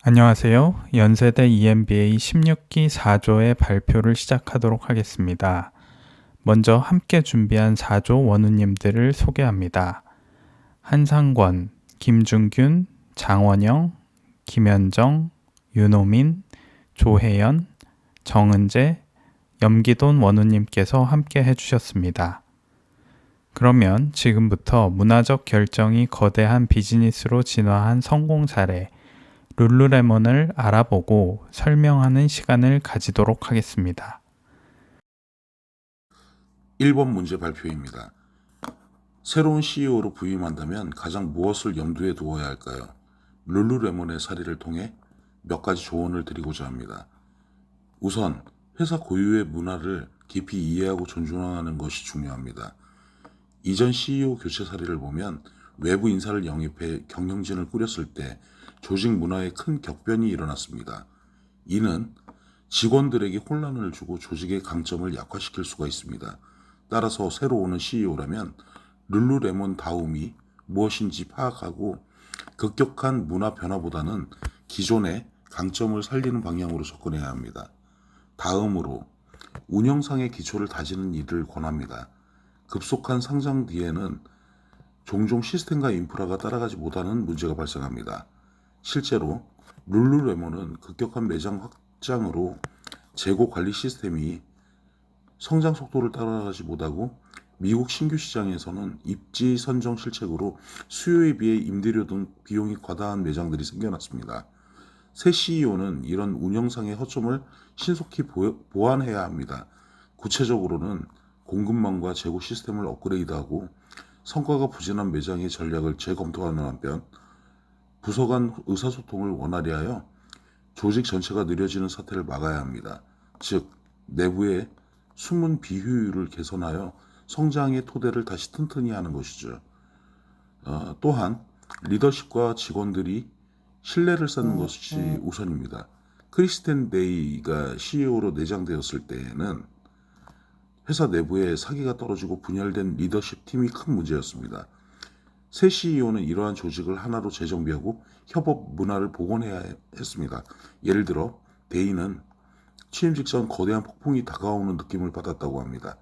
안녕하세요. 연세대 EMBA 16기 4조의 발표를 시작하도록 하겠습니다. 먼저 함께 준비한 4조 원우님들을 소개합니다. 한상권, 김중균, 장원영, 김현정, 윤호민, 조혜연, 정은재, 염기돈 원우님께서 함께 해주셨습니다. 그러면 지금부터 문화적 결정이 거대한 비즈니스로 진화한 성공 사례, 룰루레몬을 알아보고 설명하는 시간을 가지도록 하겠습니다. 1번 문제 발표입니다. 새로운 CEO로 부임한다면 가장 무엇을 염두에 두어야 할까요? 룰루레몬의 사례를 통해 몇 가지 조언을 드리고자 합니다. 우선 회사 고유의 문화를 깊이 이해하고 존중하는 것이 중요합니다. 이전 CEO 교체 사례를 보면 외부 인사를 영입해 경영진을 꾸렸을 때 조직 문화에 큰 격변이 일어났습니다. 이는 직원들에게 혼란을 주고 조직의 강점을 약화시킬 수가 있습니다. 따라서 새로 오는 CEO라면 룰루레몬 다움이 무엇인지 파악하고 급격한 문화 변화보다는 기존의 강점을 살리는 방향으로 접근해야 합니다. 다음으로 운영상의 기초를 다지는 일을 권합니다. 급속한 상장 뒤에는 종종 시스템과 인프라가 따라가지 못하는 문제가 발생합니다. 실제로 룰루레몬은 급격한 매장 확장으로 재고 관리 시스템이 성장 속도를 따라가지 못하고 미국 신규 시장에서는 입지 선정 실책으로 수요에 비해 임대료 등 비용이 과다한 매장들이 생겨났습니다. 새 CEO는 이런 운영상의 허점을 신속히 보완해야 합니다. 구체적으로는 공급망과 재고 시스템을 업그레이드하고 성과가 부진한 매장의 전략을 재검토하는 한편 부서 간 의사소통을 원활히 하여 조직 전체가 느려지는 사태를 막아야 합니다. 즉 내부의 숨은 비효율을 개선하여 성장의 토대를 다시 튼튼히 하는 것이죠. 또한 리더십과 직원들이 신뢰를 쌓는 것이 우선입니다. 크리스텐 데이가 CEO로 내장되었을 때에는 회사 내부에 사기가 떨어지고 분열된 리더십 팀이 큰 문제였습니다. 새 CEO는 이러한 조직을 하나로 재정비하고 협업 문화를 복원해야 했습니다. 예를 들어 데이는 취임 직전 거대한 폭풍이 다가오는 느낌을 받았다고 합니다.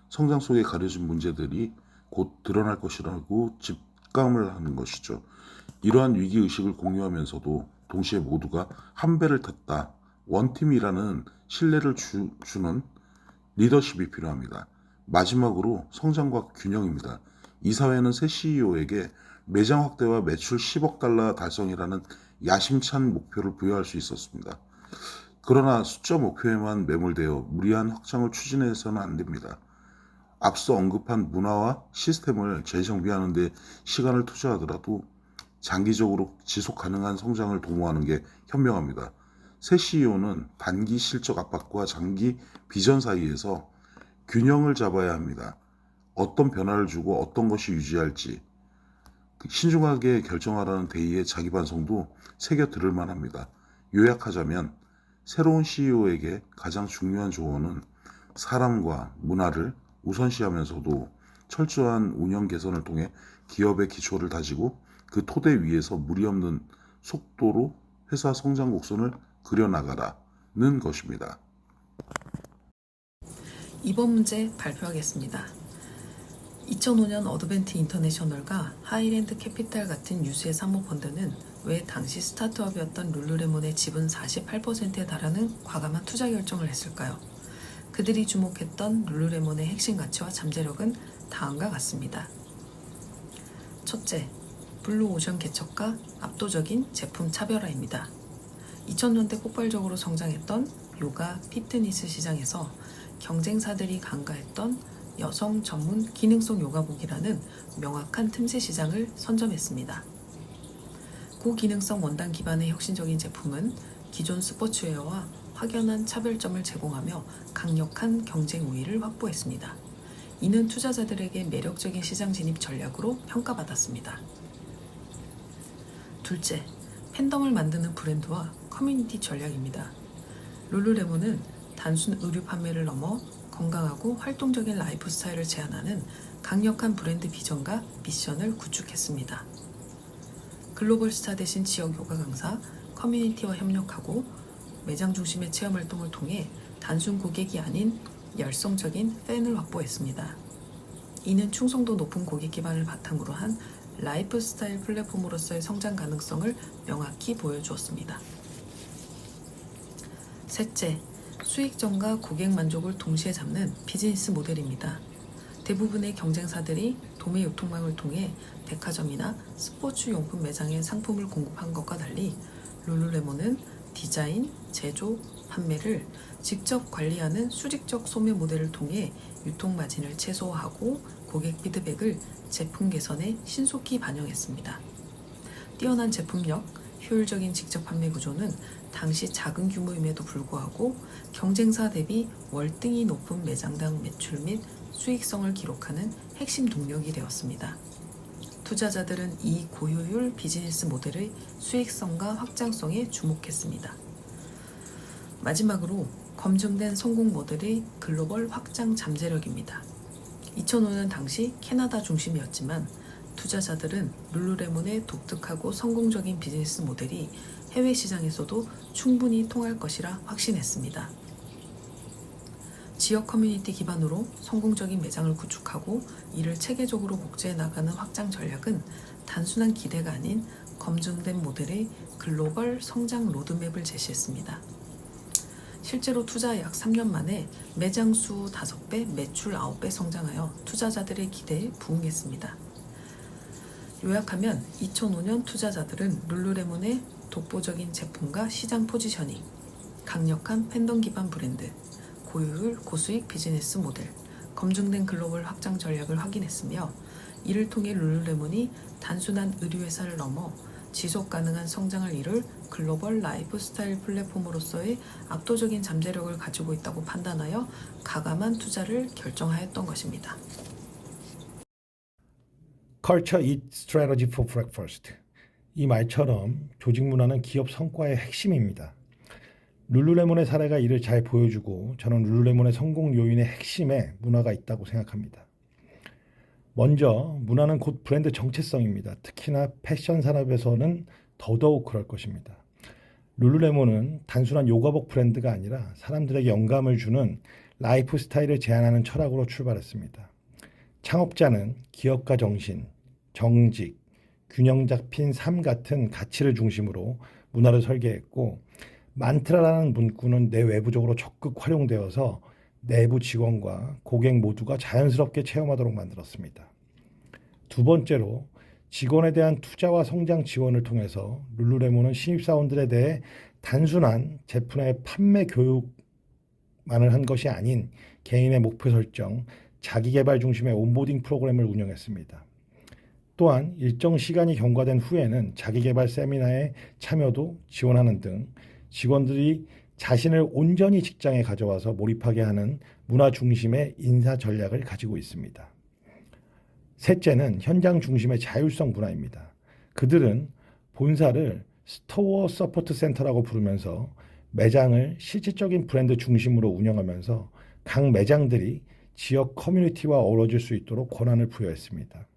성장 속에 가려진 문제들이 곧 드러날 것이라고 직감을 하는 것이죠. 이러한 위기의식을 공유하면서도 동시에 모두가 한 배를 탔다. 원팀이라는 신뢰를 주는 리더십이 필요합니다. 마지막으로 성장과 균형입니다. 이사회는 새 CEO에게 매장 확대와 매출 10억 달러 달성이라는 야심찬 목표를 부여할 수 있었습니다. 그러나 숫자 목표에만 매몰되어 무리한 확장을 추진해서는 안 됩니다. 앞서 언급한 문화와 시스템을 재정비하는 데 시간을 투자하더라도 장기적으로 지속 가능한 성장을 도모하는 게 현명합니다. 새 CEO는 단기 실적 압박과 장기 비전 사이에서 균형을 잡아야 합니다. 어떤 변화를 주고 어떤 것이 유지할지 신중하게 결정하라는 데이의 자기 반성도 새겨 들을 만합니다. 요약하자면 새로운 CEO에게 가장 중요한 조언은 사람과 문화를 우선시하면서도 철저한 운영 개선을 통해 기업의 기초를 다지고 그 토대 위에서 무리 없는 속도로 회사 성장 곡선을 그려나가라는 것입니다. 이번 문제 발표하겠습니다. 2005년 어드벤트 인터내셔널과 하이랜드 캐피탈 같은 유수의 사모펀드는 왜 당시 스타트업이었던 룰루레몬의 지분 48%에 달하는 과감한 투자 결정을 했을까요? 그들이 주목했던 룰루레몬의 핵심 가치와 잠재력은 다음과 같습니다. 첫째, 블루오션 개척과 압도적인 제품 차별화입니다. 2000년대 폭발적으로 성장했던 요가, 피트니스 시장에서 경쟁사들이 간과했던 여성 전문 기능성 요가복이라는 명확한 틈새 시장을 선점했습니다. 고기능성 원단 기반의 혁신적인 제품은 기존 스포츠웨어와 확연한 차별점을 제공하며 강력한 경쟁 우위를 확보했습니다. 이는 투자자들에게 매력적인 시장 진입 전략으로 평가받았습니다. 둘째, 팬덤을 만드는 브랜드와 커뮤니티 전략입니다. 룰루레몬은 단순 의류 판매를 넘어 건강하고 활동적인 라이프 스타일을 제안하는 강력한 브랜드 비전과 미션을 구축했습니다. 글로벌 스타 대신 지역 요가 강사, 커뮤니티와 협력하고 매장 중심의 체험 활동을 통해 단순 고객이 아닌 열성적인 팬을 확보했습니다. 이는 충성도 높은 고객 기반을 바탕으로 한 라이프스타일 플랫폼으로서의 성장 가능성을 명확히 보여주었습니다. 셋째, 수익성과 고객 만족을 동시에 잡는 비즈니스 모델입니다. 대부분의 경쟁사들이 도매 유통망을 통해 백화점이나 스포츠 용품 매장에 상품을 공급한 것과 달리 룰루레몬은 디자인, 제조, 판매를 직접 관리하는 수직적 소매 모델을 통해 유통 마진을 최소화하고 고객 피드백을 제품 개선에 신속히 반영했습니다. 뛰어난 제품력, 효율적인 직접 판매 구조는 당시 작은 규모임에도 불구하고 경쟁사 대비 월등히 높은 매장당 매출 및 수익성을 기록하는 핵심 동력이 되었습니다. 투자자들은 이 고효율 비즈니스 모델의 수익성과 확장성에 주목했습니다. 마지막으로 검증된 성공 모델의 글로벌 확장 잠재력입니다. 2005년 당시 캐나다 중심이었지만 투자자들은 룰루레몬의 독특하고 성공적인 비즈니스 모델이 해외 시장에서도 충분히 통할 것이라 확신했습니다. 지역 커뮤니티 기반으로 성공적인 매장을 구축하고 이를 체계적으로 복제해 나가는 확장 전략은 단순한 기대가 아닌 검증된 모델의 글로벌 성장 로드맵을 제시했습니다. 실제로 투자 약 3년 만에 매장 수 5배, 매출 9배 성장하여 투자자들의 기대에 부응했습니다. 요약하면 2005년 투자자들은 룰루레몬의 독보적인 제품과 시장 포지셔닝, 강력한 팬덤 기반 브랜드, 고효율, 고수익 비즈니스 모델, 검증된 글로벌 확장 전략을 확인했으며 이를 통해 룰루레몬이 단순한 의류회사를 넘어 지속 가능한 성장을 이룰 글로벌 라이프스타일 플랫폼으로서의 압도적인 잠재력을 가지고 있다고 판단하여 가감한 투자를 결정하였던 것입니다. Culture Eat Strategy for Breakfast. 이 말처럼 조직 문화는 기업 성과의 핵심입니다. 룰루레몬의 사례가 이를 잘 보여주고 저는 룰루레몬의 성공 요인의 핵심에 문화가 있다고 생각합니다. 먼저 문화는 곧 브랜드 정체성입니다. 특히나 패션 산업에서는 더더욱 그럴 것입니다. 룰루레몬은 단순한 요가복 브랜드가 아니라 사람들에게 영감을 주는 라이프 스타일을 제안하는 철학으로 출발했습니다. 창업자는 기업가 정신, 정직, 균형 잡힌 삶 같은 가치를 중심으로 문화를 설계했고 만트라라는 문구는 내외부적으로 적극 활용되어서 내부 직원과 고객 모두가 자연스럽게 체험하도록 만들었습니다. 두 번째로 직원에 대한 투자와 성장 지원을 통해서 룰루레몬은 신입사원들에 대해 단순한 제품의 판매 교육만을 한 것이 아닌 개인의 목표 설정, 자기개발 중심의 온보딩 프로그램을 운영했습니다. 또한 일정 시간이 경과된 후에는 자기개발 세미나에 참여도 지원하는 등 직원들이 자신을 온전히 직장에 가져와서 몰입하게 하는 문화 중심의 인사 전략을 가지고 있습니다. 셋째는 현장 중심의 자율성 문화입니다. 그들은 본사를 스토어 서포트 센터라고 부르면서 매장을 실질적인 브랜드 중심으로 운영하면서 각 매장들이 지역 커뮤니티와 어우러질 수 있도록 권한을 부여했습니다.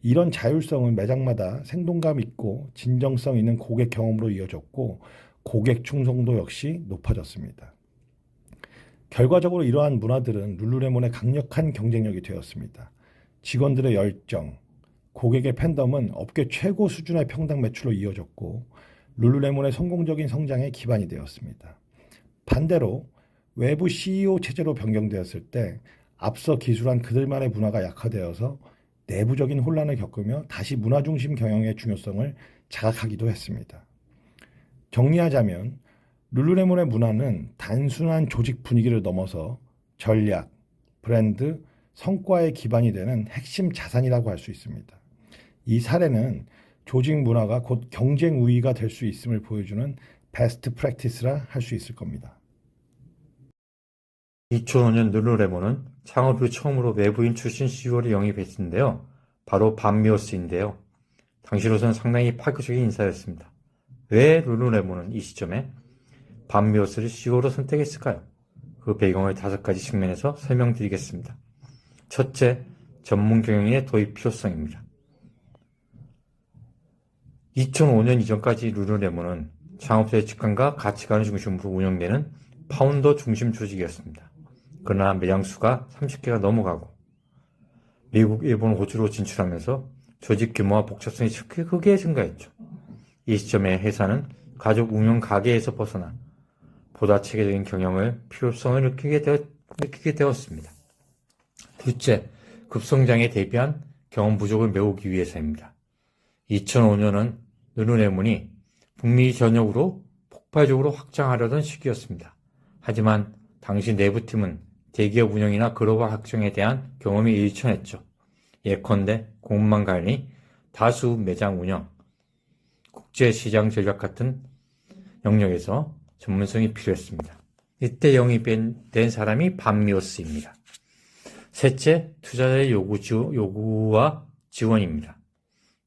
이런 자율성은 매장마다 생동감 있고 진정성 있는 고객 경험으로 이어졌고 고객 충성도 역시 높아졌습니다. 결과적으로 이러한 문화들은 룰루레몬의 강력한 경쟁력이 되었습니다. 직원들의 열정, 고객의 팬덤은 업계 최고 수준의 평당 매출로 이어졌고 룰루레몬의 성공적인 성장에 기반이 되었습니다. 반대로 외부 CEO 체제로 변경되었을 때 앞서 기술한 그들만의 문화가 약화되어서 내부적인 혼란을 겪으며 다시 문화 중심 경영의 중요성을 자각하기도 했습니다. 정리하자면 룰루레몬의 문화는 단순한 조직 분위기를 넘어서 전략, 브랜드, 성과의 기반이 되는 핵심 자산이라고 할 수 있습니다. 이 사례는 조직 문화가 곧 경쟁 우위가 될 수 있음을 보여주는 베스트 프랙티스라 할 수 있을 겁니다. 2005년 룰루레몬은 창업 이후 처음으로 외부인 출신 CEO를 영입했는데요. 바로 밤미오스인데요. 당시로서는 상당히 파격적인 인사였습니다. 왜 룰루레몬은 이 시점에 밤미오스를 CEO로 선택했을까요? 그 배경을 5가지 측면에서 설명드리겠습니다. 첫째, 전문 경영의 도입 필요성입니다. 2005년 이전까지 룰루레몬은 창업자의 직관과 가치관을 중심으로 운영되는 파운더 중심 조직이었습니다. 그러나 매장 수가 30개가 넘어가고 미국, 일본, 호주로 진출하면서 조직 규모와 복잡성이 크게 증가했죠. 이 시점에 회사는 가족 운영 가게에서 벗어나 보다 체계적인 경영을 필요성을 느끼게 되었습니다. 둘째, 급성장에 대비한 경험 부족을 메우기 위해서입니다. 2005년은 르루레몬이 북미 전역으로 폭발적으로 확장하려던 시기였습니다. 하지만 당시 내부팀은 대기업 운영이나 글로벌 확장에 대한 경험이 일천했죠. 예컨대 공급망 관리, 다수 매장 운영, 국제시장 전략 같은 영역에서 전문성이 필요했습니다. 이때 영입된 사람이 밤미오스입니다. 셋째, 투자자의 요구와 지원입니다.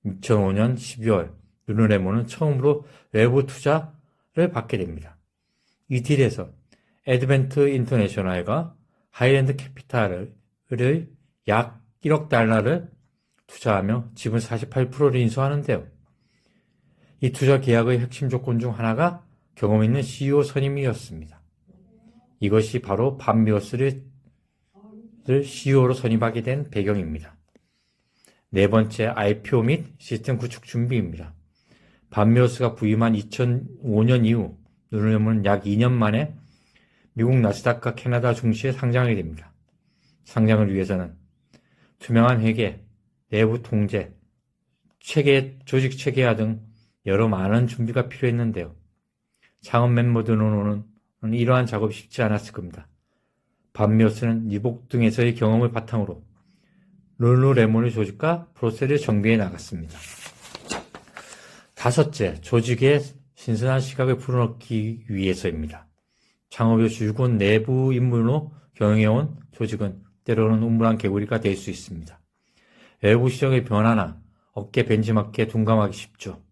2005년 12월 르루레몬은 처음으로 외부 투자를 받게 됩니다. 이 딜에서 애드벤트 인터내셔널과 하이랜드 캐피탈을 약 1억 달러를 투자하며 지분 48%를 인수하는데요. 이 투자 계약의 핵심 조건 중 하나가 경험 있는 CEO 선임이었습니다. 이것이 바로 밤미오스를 CEO로 선임하게 된 배경입니다. 네 번째, IPO 및 시스템 구축 준비입니다. 밤미오스가 부임한 2005년 이후 르루레몬은 약 2년 만에 미국 나스닥과 캐나다 증시에 상장하게 됩니다. 상장을 위해서는 투명한 회계, 내부 통제, 조직 체계화 등 여러 많은 준비가 필요했는데요. 창업 멤버들로는 이러한 작업이 쉽지 않았을 겁니다. 밤미오스는 리복 등에서의 경험을 바탕으로 르루레몬의 조직과 프로세스를 정비해 나갔습니다. 다섯째, 조직의 신선한 시각을 불어넣기 위해서입니다. 창업의 줄곧 내부 인물로 경영해온 조직은 때로는 우물안 개구리가 될 수 있습니다. 외부 시장의 변화나 업계 벤치마크에 둔감하기 쉽죠.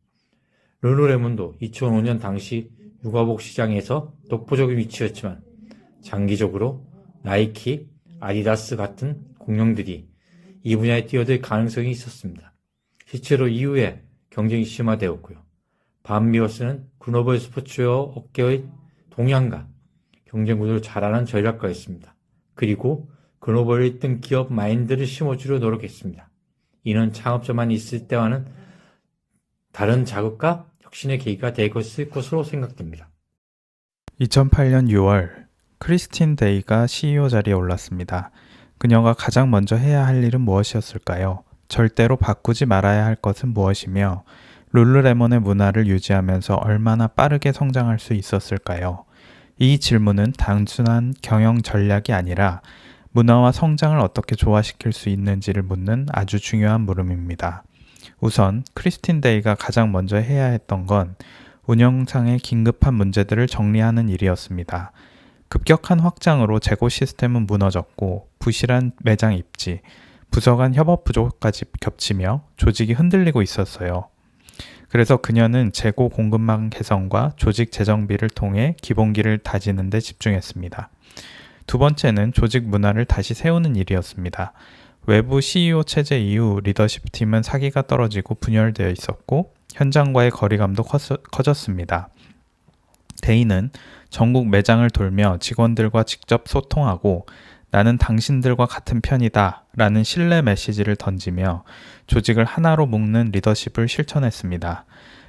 르루레몬도 2005년 당시 육아복 시장에서 독보적인 위치였지만 장기적으로 나이키, 아디다스 같은 공룡들이 이 분야에 뛰어들 가능성이 있었습니다. 실제로 이후에 경쟁이 심화되었고요. 밤미오스는 글로벌 스포츠웨어 업계의 동향과 경쟁 구도를 잘 아는 전략가였습니다. 그리고 글로벌 1등 기업 마인드를 심어주려 노력했습니다. 이는 창업자만 있을 때와는 다른 자극과 혁신의 계기가 될 것으로 생각됩니다. 2008년 6월, 크리스틴 데이가 CEO 자리에 올랐습니다. 그녀가 가장 먼저 해야 할 일은 무엇이었을까요? 절대로 바꾸지 말아야 할 것은 무엇이며 룰루레몬의 문화를 유지하면서 얼마나 빠르게 성장할 수 있었을까요? 이 질문은 단순한 경영 전략이 아니라 문화와 성장을 어떻게 조화시킬 수 있는지를 묻는 아주 중요한 물음입니다. 우선 크리스틴 데이가 가장 먼저 해야 했던 건 운영상의 긴급한 문제들을 정리하는 일이었습니다. 급격한 확장으로 재고 시스템은 무너졌고 부실한 매장 입지, 부서 간 협업 부족까지 겹치며 조직이 흔들리고 있었어요. 그래서 그녀는 재고 공급망 개선과 조직 재정비를 통해 기본기를 다지는 데 집중했습니다. 두 번째는 조직 문화를 다시 세우는 일이었습니다. 외부 CEO 체제 이후 리더십 팀은 사기가 떨어지고 분열되어 있었고 현장과의 거리감도 커졌습니다. 데이는 전국 매장을 돌며 직원들과 직접 소통하고 나는 당신들과 같은 편이다 라는 신뢰 메시지를 던지며 조직을 하나로 묶는 리더십을 실천했습니다.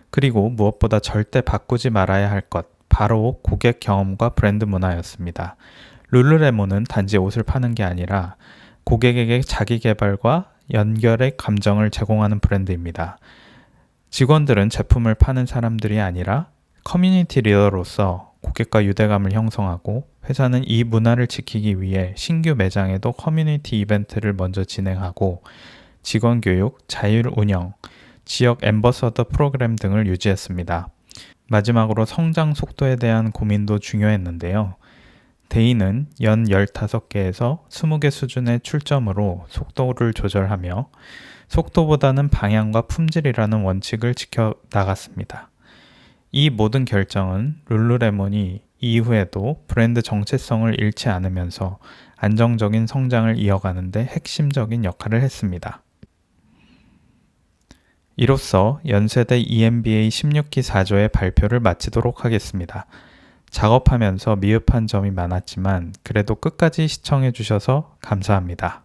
그리고 무엇보다 절대 바꾸지 말아야 할 것, 바로 고객 경험과 브랜드 문화였습니다. 룰루레몬은 단지 옷을 파는 게 아니라 고객에게 자기 개발과 연결의 감정을 제공하는 브랜드입니다. 직원들은 제품을 파는 사람들이 아니라 커뮤니티 리더로서 고객과 유대감을 형성하고 회사는 이 문화를 지키기 위해 신규 매장에도 커뮤니티 이벤트를 먼저 진행하고 직원 교육, 자율 운영, 지역 앰버서더 프로그램 등을 유지했습니다. 마지막으로 성장 속도에 대한 고민도 중요했는데요. 데이는 연 15개에서 20개 수준의 출점으로 속도를 조절하며 속도보다는 방향과 품질이라는 원칙을 지켜나갔습니다. 이 모든 결정은 룰루레몬이 이후에도 브랜드 정체성을 잃지 않으면서 안정적인 성장을 이어가는 데 핵심적인 역할을 했습니다. 이로써 연세대 EMBA 16기 4조의 발표를 마치도록 하겠습니다. 작업하면서 미흡한 점이 많았지만 그래도 끝까지 시청해 주셔서 감사합니다.